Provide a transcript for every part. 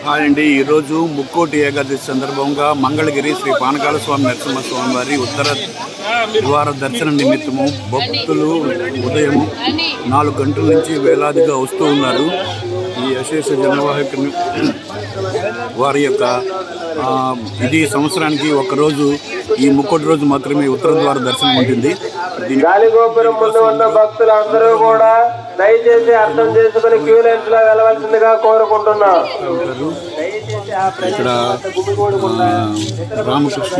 Hi అండి. ఈరోజు ముక్కోటి ఏకాదశి సందర్భంగా మంగళగిరి శ్రీ పానకాల స్వామి నరసింహస్వామి వారి ఉత్తర ద్వార దర్శన నిమిత్తము భక్తులు ఉదయం 4 గంటల నుంచి వేలాదిగా వస్తూ ఉన్నారు. ఈ అశేష జనవాహికను వారి యొక్క ఇది సంవత్సరానికి ఒకరోజు ఈ ముక్కోటి రోజు మాత్రమే ఉత్తర ద్వార దర్శనం ఉంటుంది. గాలిగోపురం ముందు ఉన్న భక్తులందరూ కూడా దయచేసి అర్థం చేసుకుని క్యూ లైన్స్ లో వెళ్ళవలసిందిగా కోరుకుంటున్నాం. ఇక్కడ రామకృష్ణ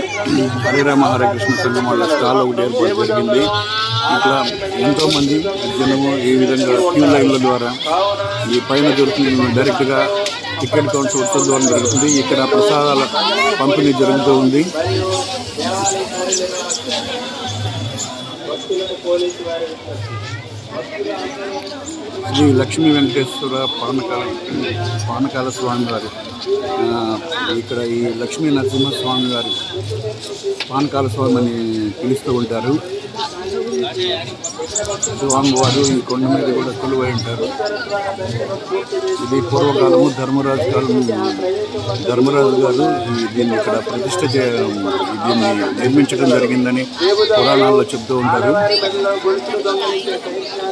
హరిరామ హరికృష్ణ సంఘం వాళ్ళ స్టాల్ ఒకటి ఏర్పాటు జరిగింది. ఇక్కడ ఎంతోమంది జనము ఈ విధంగా క్యూ లైన్ల ద్వారా ఈ పైన దొరుకుతుంది. డైరెక్ట్గా టికెట్ కౌంటర్ ఉత్తర ద్వారం జరుగుతుంది. ఇక్కడ ప్రసాదాల పంపిణీ జరుగుతూ ఉంది. శ్రీ లక్ష్మీ వెంకటేశ్వర పానకాల స్వామి వారి ఇక్కడ ఈ లక్ష్మీ నరసింహస్వామి వారి పానకాల స్వామి అని పిలుస్తూ ఉంటారు. స్వామివారు ఈ కొండ మీద కూడా కొలువై ఉంటారు. ఇది పూర్వకాలము ధర్మరాజు గారు దీన్ని ఇక్కడ ప్రతిష్ట దీన్ని నిర్మించడం జరిగిందని పురాణాల్లో చెప్తూ ఉంటారు.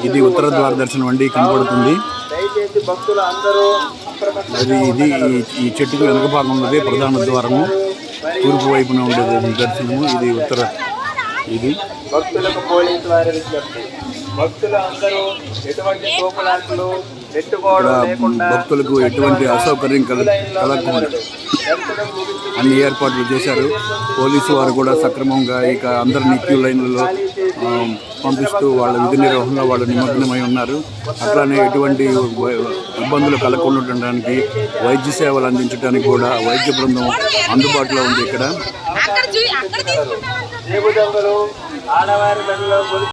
ఇది ఉత్తర ద్వార దర్శనం అండి కనబడుతుంది. అది ఇది ఈ చెట్టుకు వెనుక భాగం ఉన్నది ప్రధాన ద్వారము. తూర్పు వైపున ఉండేది దర్శనము. ఇది ఉత్తర ఇది భక్తులకు పోలీసు వారి విజ్ఞప్తి. భక్తులు అందరూ ఎటువంటి తోపులాటలు పెట్టుకోవడం లేకుండా భక్తులకు ఎటువంటి అసౌకర్యం కలగకుండా అన్ని ఏర్పాట్లు చేశారు. పోలీసు వారు కూడా సక్రమంగా ఇక అందరినీ క్యూ లైన్లలో పంపిస్తూ వాళ్ళ విధి నిర్వహణలో వాళ్ళు నిమగ్నమై ఉన్నారు. అట్లానే ఎటువంటి ఇబ్బందులు కలగకుండా ఉండడానికి వైద్య సేవలు అందించడానికి కూడా వైద్య బృందం అందుబాటులో ఉంది. ఇక్కడ ఆడవారి